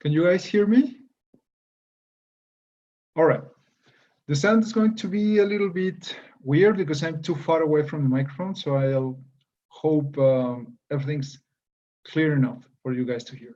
Can you guys hear me? All right. The sound is going to be a little bit weird because I'm too far away from the microphone, so I'll hope everything's clear enough for you guys to hear.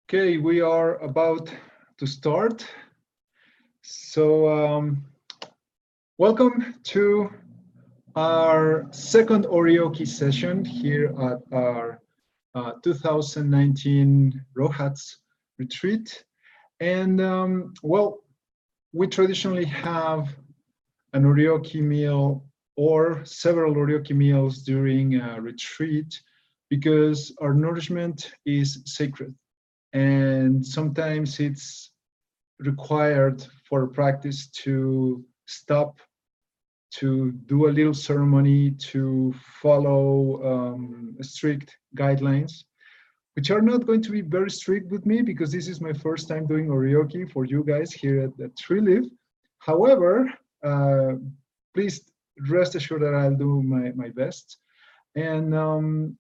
Okay, we are about to start. So welcome to our second Orioki session here at our 2019 Rohatsu retreat. And well, we traditionally have an Orioki meal or several Orioki meals during a retreat because our nourishment is sacred. And sometimes it's required for a practice to stop, to do a little ceremony, to follow strict guidelines, which are not going to be very strict with me because this is my first time doing Orioki for you guys here at Tree Leaf. However, please rest assured that I'll do my best. And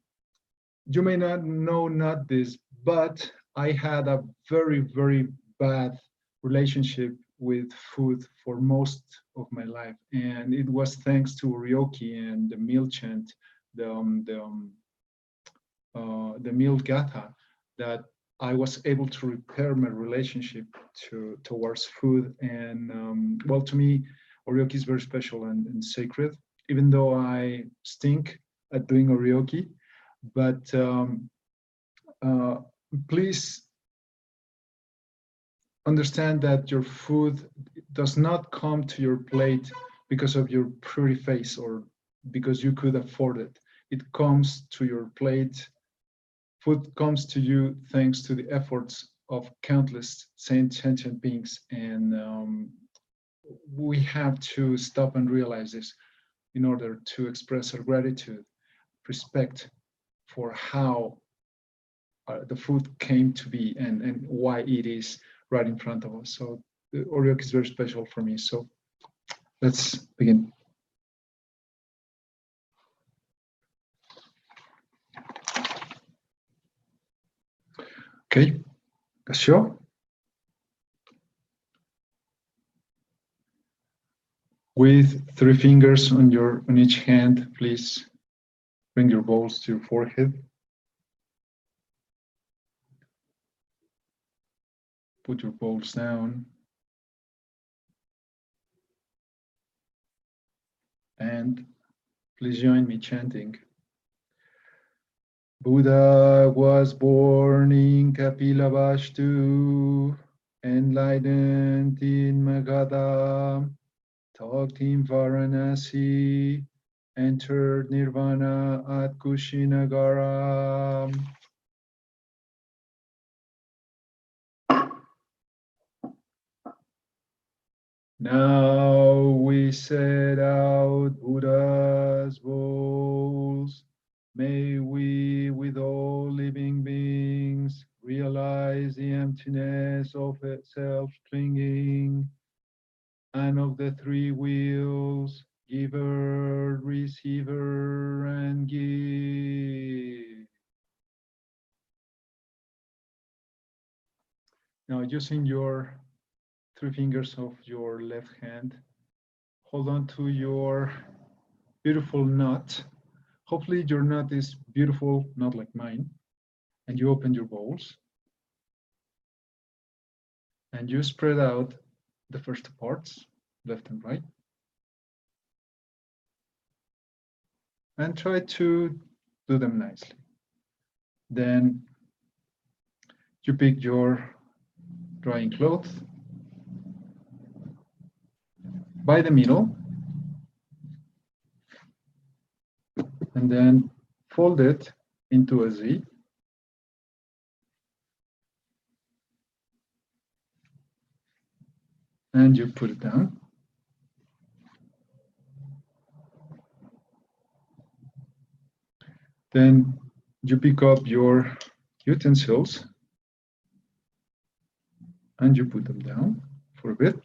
you may not know this, but I had a very, very bad relationship with food for most of my life. And it was thanks to Orioki and the meal chant, the meal gatha, that I was able to repair my relationship towards food. And well, to me, Orioki is very special and sacred, even though I stink at doing Orioki. But please understand that your food does not come to your plate because of your pretty face or because you could afford it. It comes to your plate. Food comes to you thanks to the efforts of countless sentient beings. And we have to stop and realize this in order to express our gratitude, respect for how the food came to be and why it is right in front of us. So the Orioki is very special for me. So let's begin. Okay, Gasho. With 3 fingers on each hand, please bring your bowls to your forehead. Put your bowls down. And please join me chanting. Buddha was born in Kapilavastu, enlightened in Magadha, taught in Varanasi, entered Nirvana at Kushinagara. Now we set out Buddha's bowls. May we, with all living beings, realize the emptiness of self-clinging and of the 3 wheels, giver, receiver, and give. Now, using your 3 fingers of your left hand, hold on to your beautiful knot. Hopefully your knot is beautiful, not like mine. And you open your bowls. And you spread out the first parts, left and right. And try to do them nicely. Then you pick your drying cloth by the middle, and then fold it into a Z. And you put it down. Then you pick up your utensils and you put them down for a bit.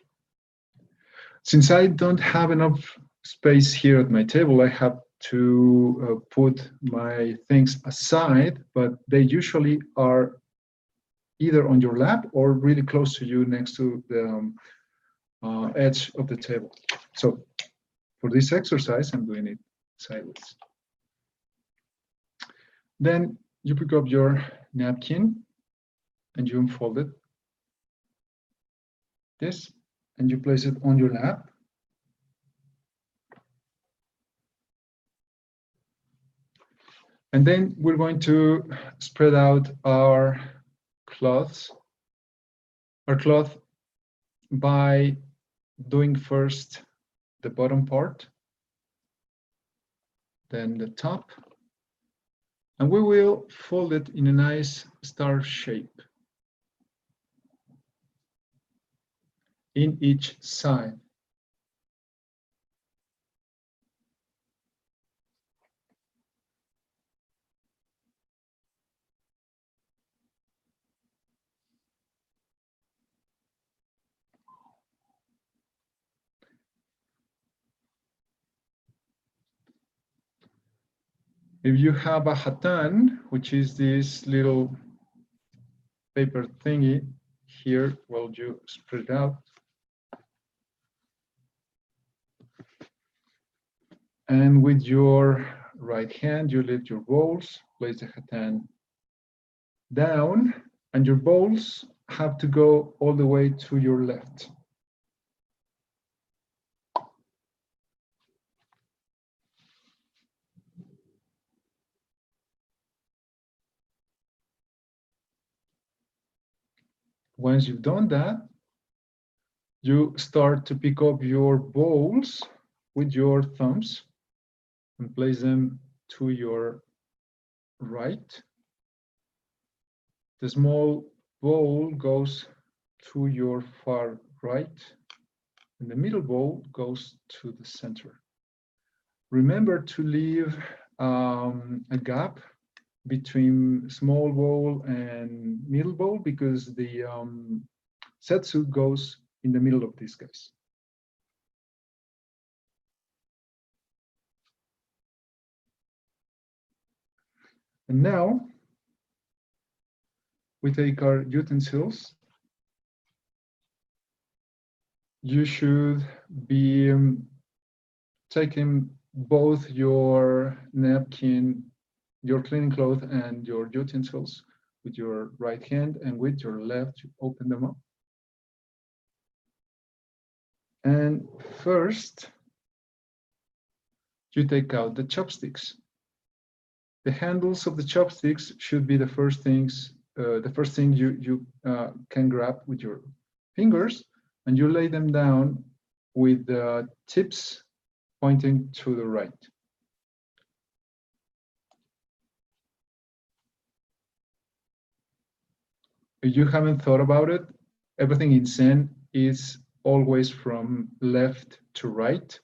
Since I don't have enough space here at my table, I have to put my things aside, but they usually are either on your lap or really close to you next to the edge of the table. So for this exercise, I'm doing it sideways. Then you pick up your napkin and you unfold it, this, and you place it on your lap. And then we're going to spread out our cloth by doing first the bottom part, then the top, and we will fold it in a nice star shape in each side. If you have a hatan, which is this little paper thingy here, well, you spread it out. And with your right hand, you lift your bowls, place the hatan down, and your bowls have to go all the way to your left. Once you've done that, you start to pick up your bowls with your thumbs and place them to your right. The small bowl goes to your far right, and the middle bowl goes to the center. Remember to leave a gap between small bowl and middle bowl because the setsu goes in the middle of these guys. And now we take our utensils. You should be taking both your napkin, your cleaning cloth, and your utensils with your right hand, and with your left, you open them up. And first, you take out the chopsticks. The handles of the chopsticks should be the first thing you can grab with your fingers, and you lay them down with the tips pointing to the right. If you haven't thought about it, everything in Zen is always from left to right.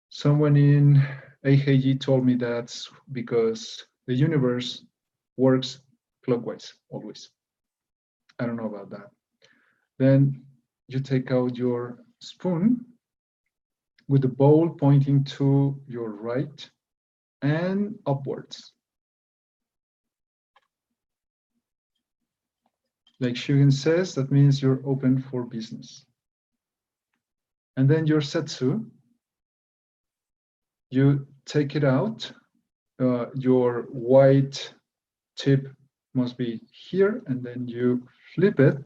Someone in Eiheiji told me that's because the universe works clockwise always. I don't know about that. Then you take out your spoon with the bowl pointing to your right and upwards. Like Shugen says, that means you're open for business. And then your setsu, You take it out. Your white tip must be here, and then you flip it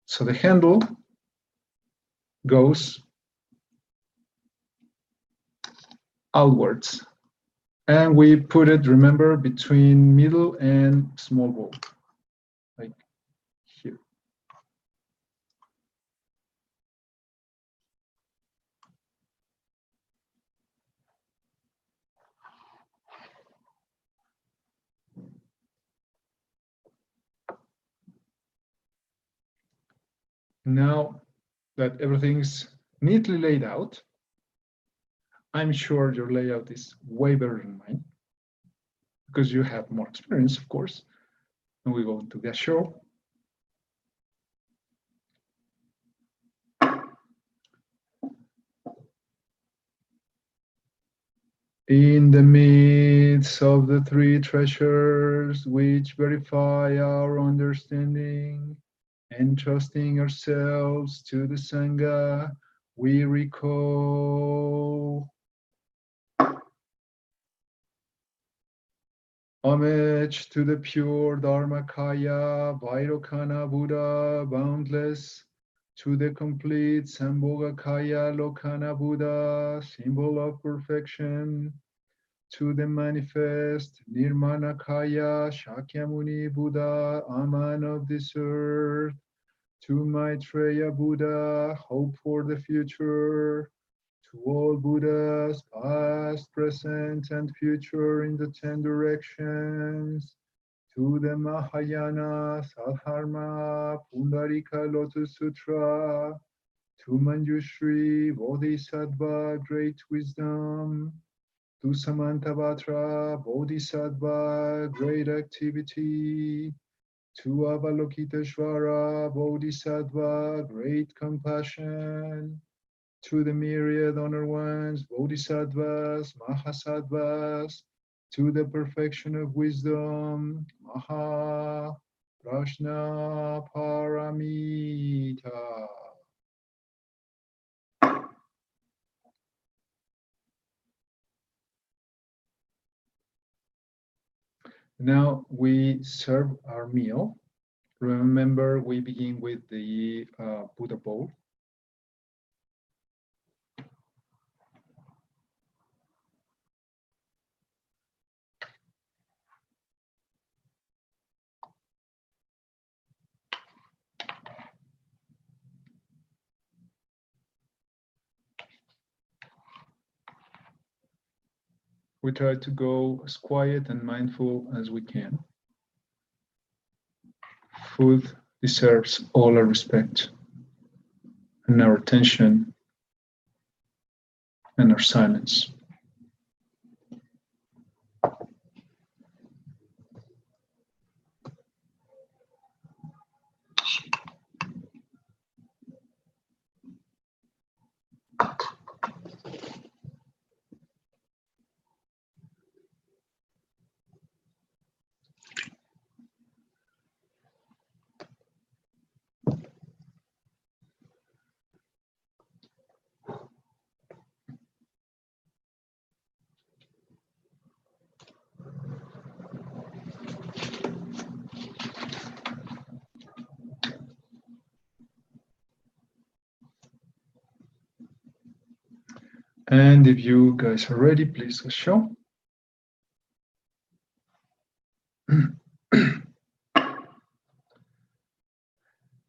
so the handle goes outwards. And we put it, remember, between middle and small ball, like here. Now that everything's neatly laid out, I'm sure your layout is way better than mine because you have more experience, of course. And we go to the show. In the midst of the three treasures which verify our understanding, entrusting ourselves to the Sangha, we recall homage to the pure Dharmakaya, Vairocana Buddha, boundless, to the complete Sambhogakaya Lokana Buddha, symbol of perfection, to the manifest Nirmanakaya Shakyamuni Buddha, Aman of this earth, to Maitreya Buddha, hope for the future, to all Buddhas, past, present, and future in the 10 directions, to the Mahayana, Sadharma, Pundarika Lotus Sutra, to Manjushri, Bodhisattva, great wisdom, to Samantabhadra, Bodhisattva, great activity, to Avalokiteshvara, Bodhisattva, great compassion, to the myriad honor ones, Bodhisattvas, Mahasattvas, to the perfection of wisdom, Maha Prajna Paramita. Now we serve our meal. Remember, we begin with the Buddha bowl. We try to go as quiet and mindful as we can. Food deserves all our respect and our attention and our silence. And if you guys are ready, please show.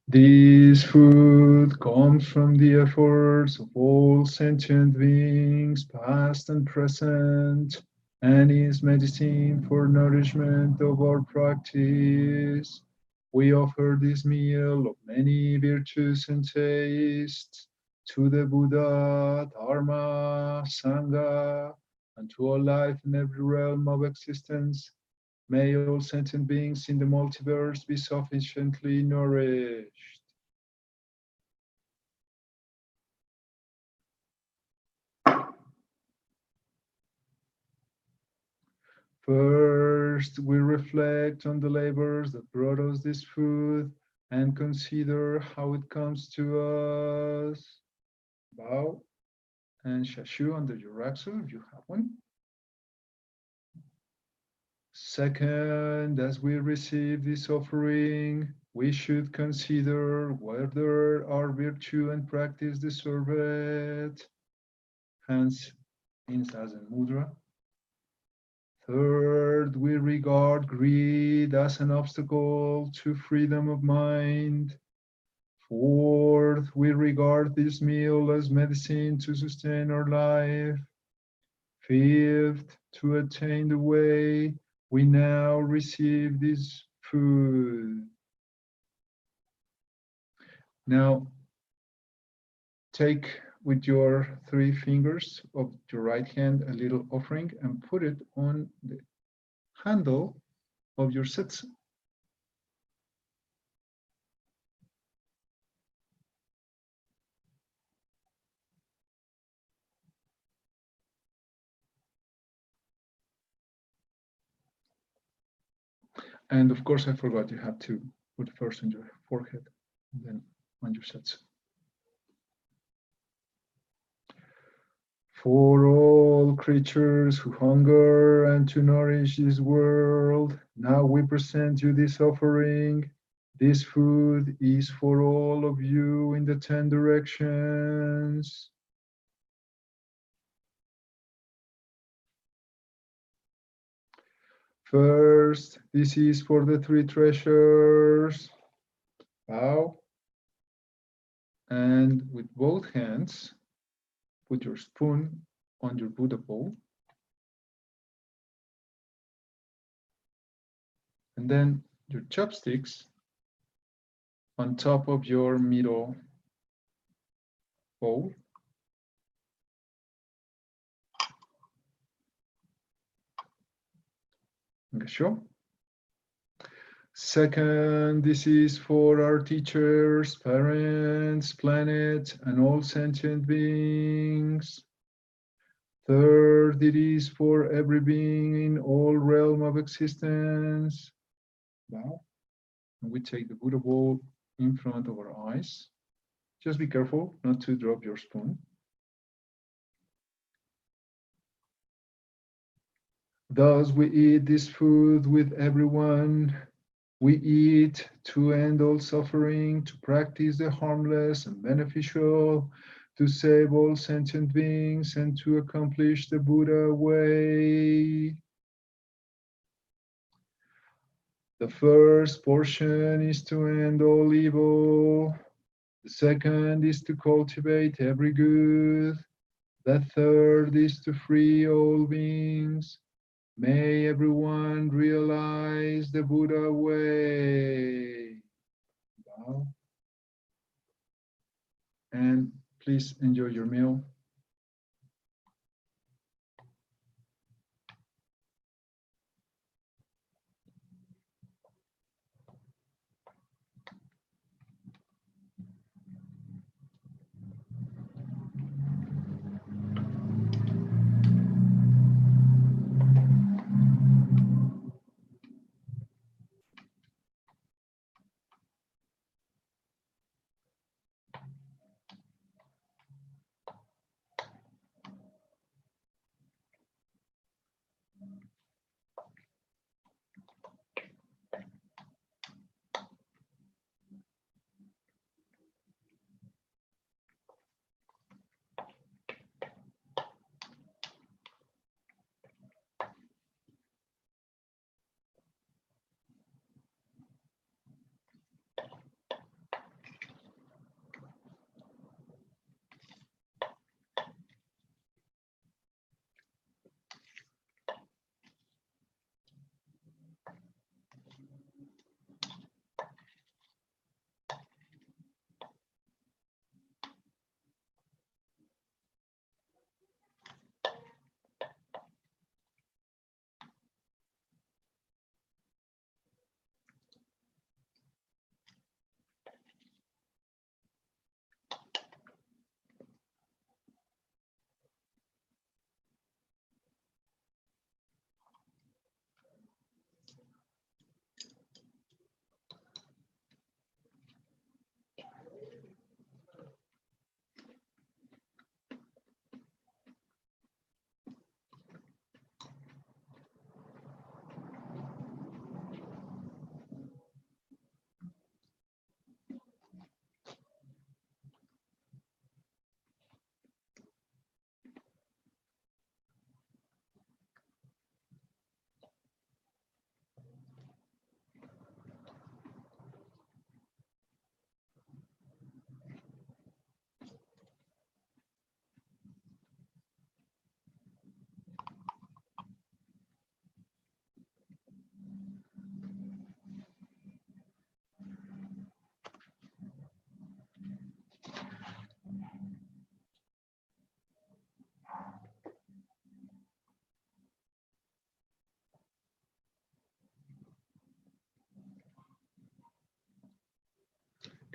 This food comes from the efforts of all sentient beings, past and present, and is medicine for nourishment of our practice. We offer this meal of many virtues and tastes to the Buddha, Dharma, Sangha, and to all life in every realm of existence. May all sentient beings in the multiverse be sufficiently nourished. First, we reflect on the labors that brought us this food and consider how it comes to us. Bow. and shashu under your Rohatsu if you have one. Second, as we receive this offering, we should consider whether our virtue and practice deserve it. Hands in Zazen Mudra. Third, we regard greed as an obstacle to freedom of mind. Fourth, we regard this meal as medicine to sustain our life. Fifth, to attain the way, we now receive this food. Now, take with your 3 fingers of your right hand a little offering and put it on the handle of your setsu. And of course, I forgot you have to put first on your forehead, and then on your setsu. For all creatures who hunger and to nourish this world, now we present you this offering. This food is for all of you in the 10 directions. First, this is for the 3 treasures. Bow. And with both hands, put your spoon on your Buddha bowl. And then your chopsticks on top of your middle bowl. Sure. Second, this is for our teachers, parents, planet, and all sentient beings. Third, it is for every being in all realm of existence. Now, we take the Buddha bowl in front of our eyes. Just be careful not to drop your spoon. Thus, we eat this food with everyone. We eat to end all suffering, to practice the harmless and beneficial, to save all sentient beings, and to accomplish the Buddha way. The first portion is to end all evil. The second is to cultivate every good. The third is to free all beings. May everyone realize the Buddha way. Bow. And please enjoy your meal.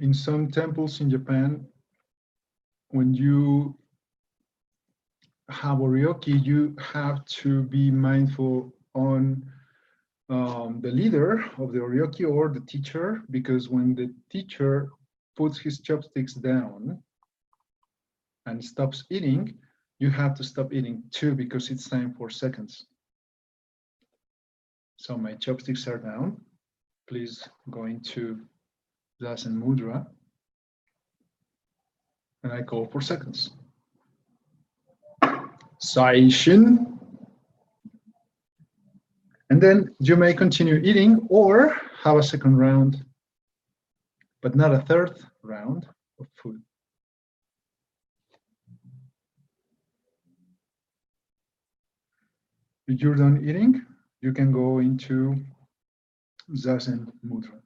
in some temples in Japan, when you have oryoki, you have to be mindful on the leader of the oryoki or the teacher, because when the teacher puts his chopsticks down and stops eating, you have to stop eating too, because it's time for seconds. So my chopsticks are down. Please go into Zazen Mudra, and I call for seconds. Saishin. And then you may continue eating or have a second round, but not a third round of food. If you're done eating, you can go into Zazen Mudra.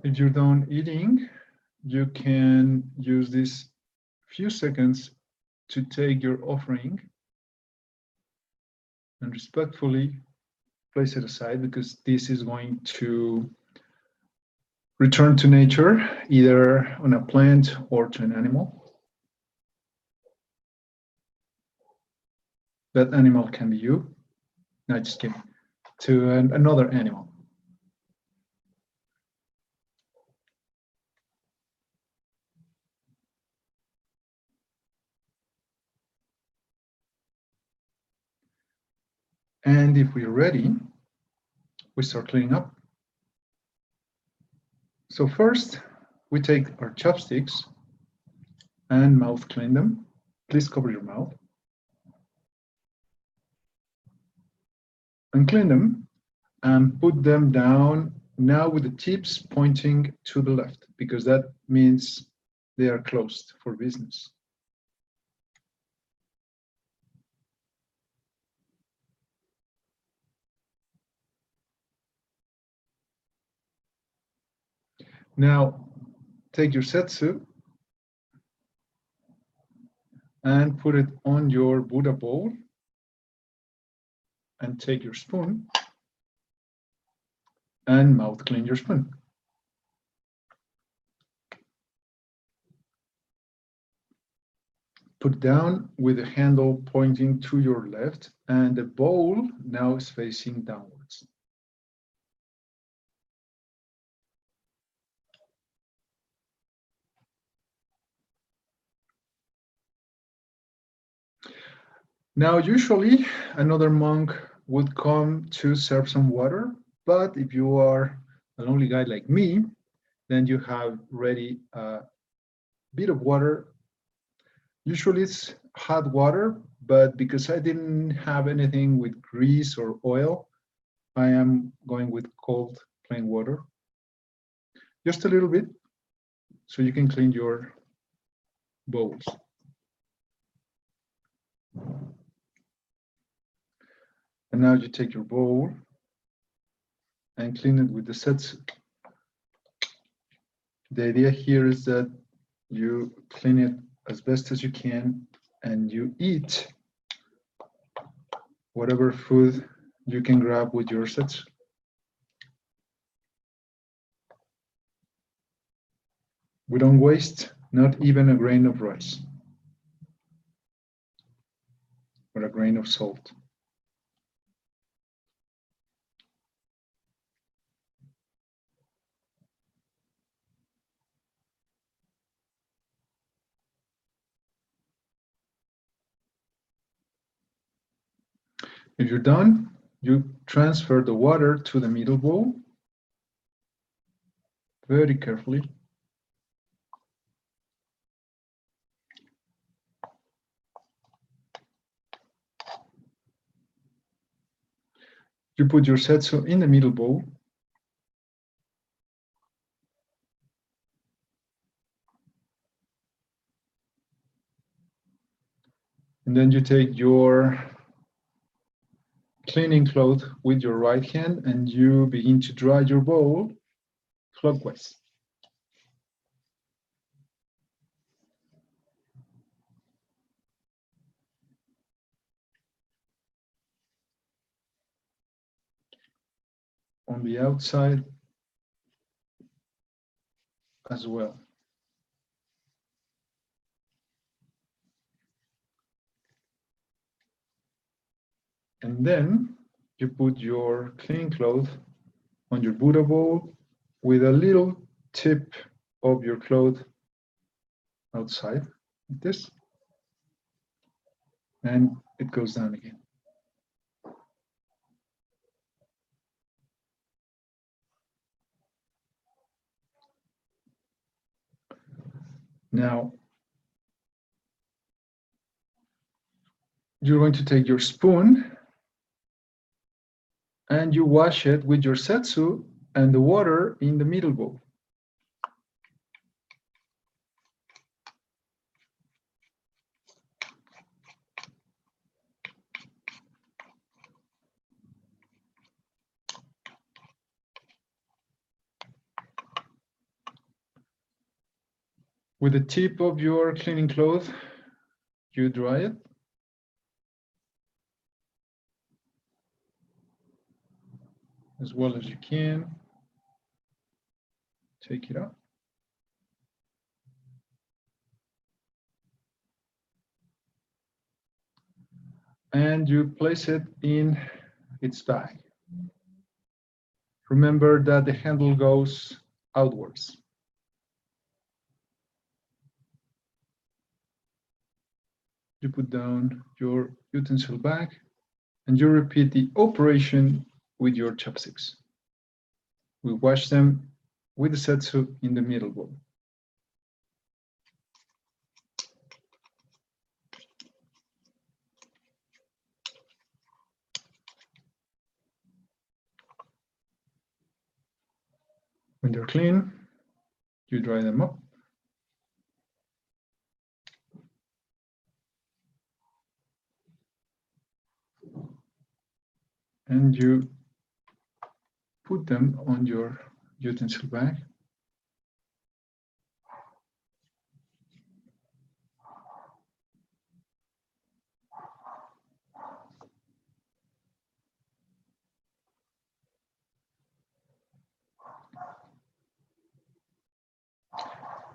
If you're done eating, you can use these few seconds to take your offering and respectfully place it aside, because this is going to return to nature, either on a plant or to an animal. That animal can be you. No, just kidding. To another animal. And if we're ready, we start cleaning up. So first, we take our chopsticks and mouth clean them. Please cover your mouth. And clean them and put them down now with the tips pointing to the left, because that means they are closed for business. Now, take your setsu and put it on your Buddha bowl, and take your spoon and mouth clean your spoon. Put it down with the handle pointing to your left, and the bowl now is facing downwards. Now, usually another monk would come to serve some water, but if you are a lonely guy like me, then you have ready a bit of water. Usually it's hot water, but because I didn't have anything with grease or oil, I am going with cold, plain water. Just a little bit, so you can clean your bowls. And now you take your bowl and clean it with the setsu. The idea here is that you clean it as best as you can, and you eat whatever food you can grab with your setsu. We don't waste not even a grain of rice. What a grain of salt. If you're done, you transfer the water to the middle bowl very carefully. You put your setsu in the middle bowl. And then you take your cleaning cloth with your right hand and you begin to dry your bowl clockwise. On the outside as well. And then you put your cleaning cloth on your Buddha bowl with a little tip of your cloth outside, like this. And it goes down again. Now, you're going to take your spoon and you wash it with your setsu and the water in the middle bowl. With the tip of your cleaning cloth, you dry it. As well as you can. Take it out. And you place it in its bag. Remember that the handle goes outwards. You put down your utensil bag and you repeat the operation with your chopsticks. We wash them with the setsu in the middle bowl. When they're clean, you dry them up. And you put them on your utensil bag.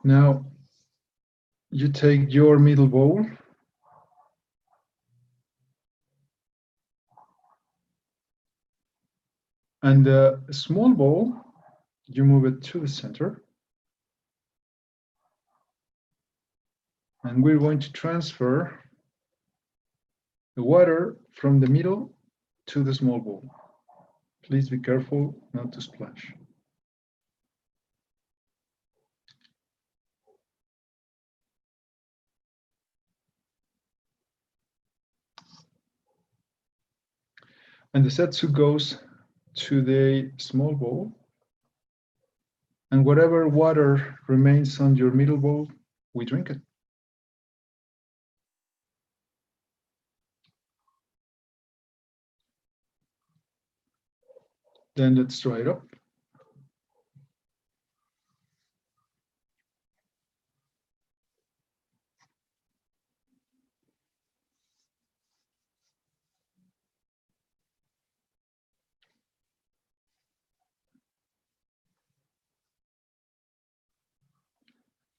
Now, you take your middle bowl and the small bowl, you move it to the center. And we're going to transfer the water from the middle to the small bowl. Please be careful not to splash. And the setsu goes to the small bowl. And whatever water remains on your middle bowl, we drink it. Then let's dry it up.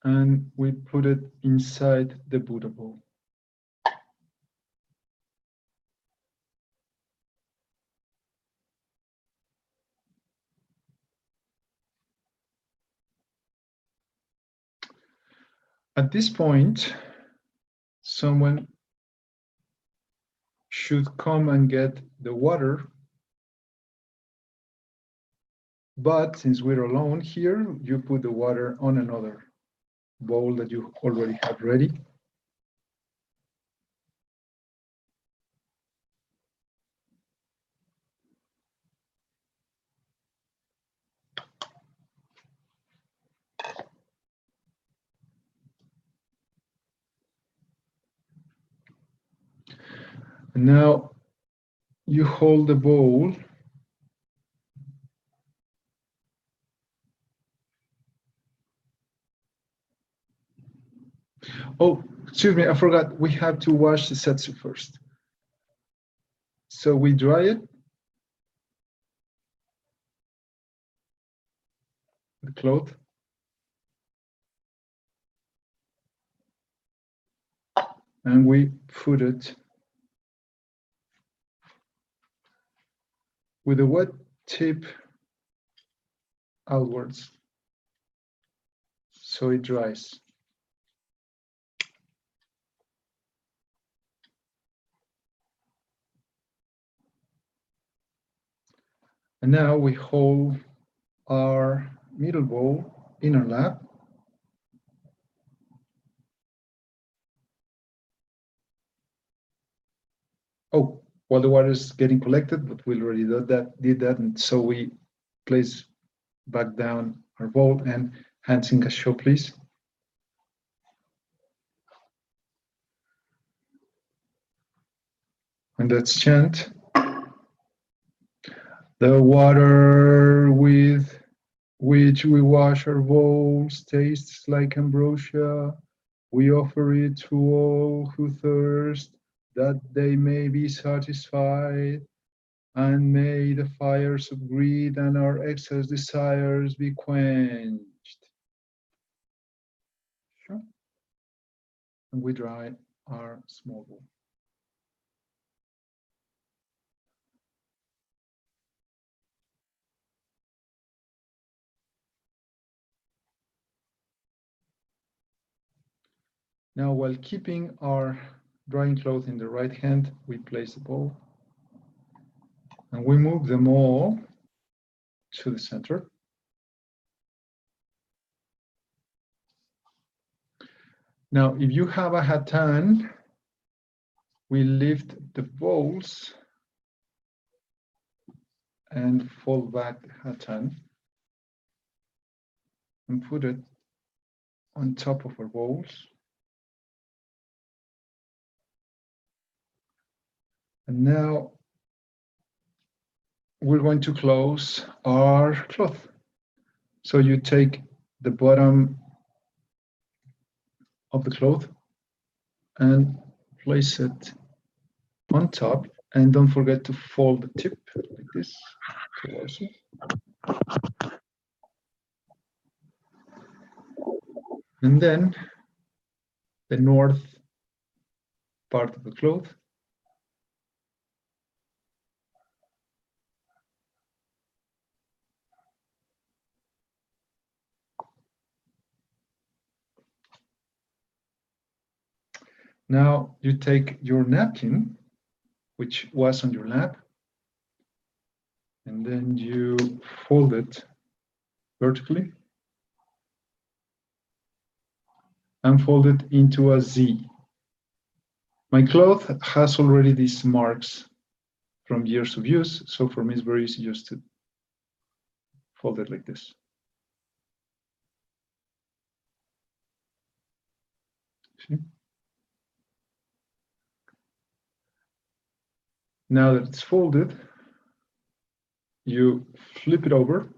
And we put it inside the Buddha bowl. At this point, someone should come and get the water. But since we're alone here, you put the water on another bowl that you already have ready. And now you hold the bowl Oh, excuse me, I forgot. We have to wash the setsu first. So we dry it. The cloth. And we put it with the wet tip outwards so it dries. And now we hold our middle bowl in our lap. Oh, while the water is getting collected, but we already did that, and so we place back down our bowl and hands in gassho, please. And let's chant. The water with which we wash our bowls tastes like ambrosia. We offer it to all who thirst, that they may be satisfied, and may the fires of greed and our excess desires be quenched. Sure. And we dry our small bowl. Now, while keeping our drying cloth in the right hand, we place the bowl and we move them all to the center. Now, if you have a hatan, we lift the bowls and fold back the hatan and put it on top of our bowls. And now we're going to close our cloth. So you take the bottom of the cloth and place it on top, and don't forget to fold the tip like this towards you. And then the north part of the cloth. Now you take your napkin, which was on your lap, and then you fold it vertically and fold it into a Z. My cloth has already these marks from years of use, so for me it's very easy just to fold it like this. See? Now that it's folded, you flip it over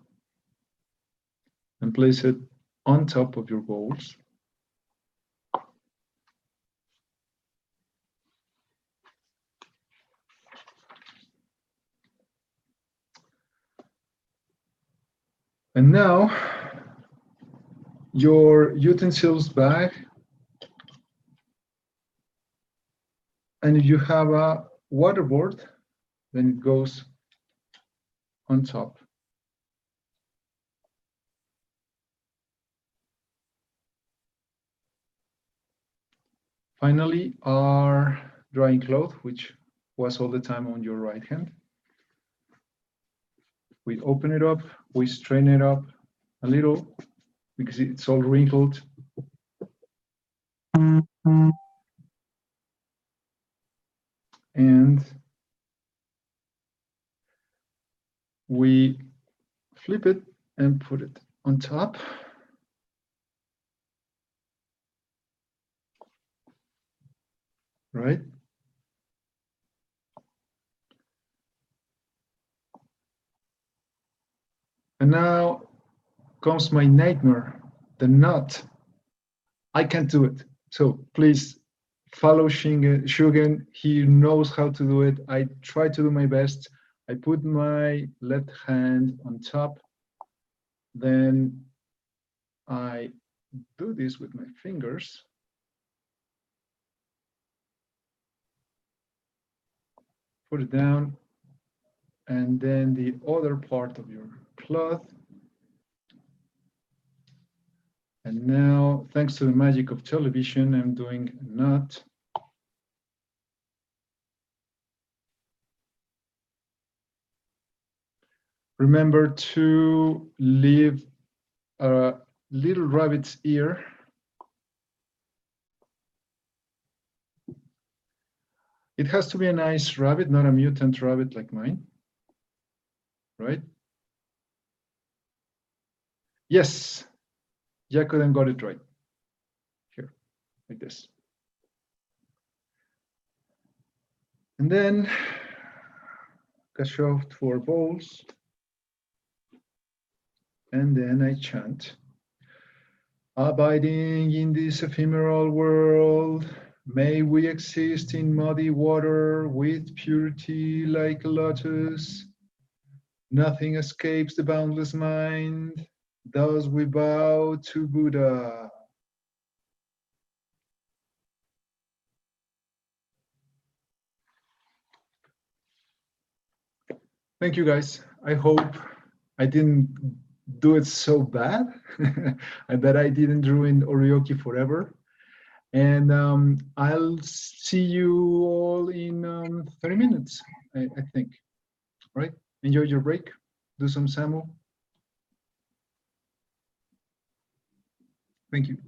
and place it on top of your bowls. And now your utensils bag, and if you have a water board, then it goes on top. Finally, our drying cloth, which was all the time on your right hand. We open it up, we strain it up a little because it's all wrinkled. And we flip it and put it on top. Right? And now comes my nightmare, the knot. I can't do it. So please follow Shugen. He knows how to do it. I try to do my best. I put my left hand on top. Then I do this with my fingers. Put it down. And then the other part of your cloth. And now, thanks to the magic of television, I'm doing a knot. Remember to leave a little rabbit's ear. It has to be a nice rabbit, not a mutant rabbit like mine, right? Yes, Jacoden got it right. Here, like this. And then cash off 4 bowls. And then I chant, abiding in this ephemeral world, may we exist in muddy water with purity like a lotus. Nothing escapes the boundless mind. Thus we bow to Buddha. Thank you, guys. I hope I didn't do it so bad and that I didn't ruin Oryoki forever. And I'll see you all in 30 minutes, I think. All right? Enjoy your break. Do some Samu. Thank you.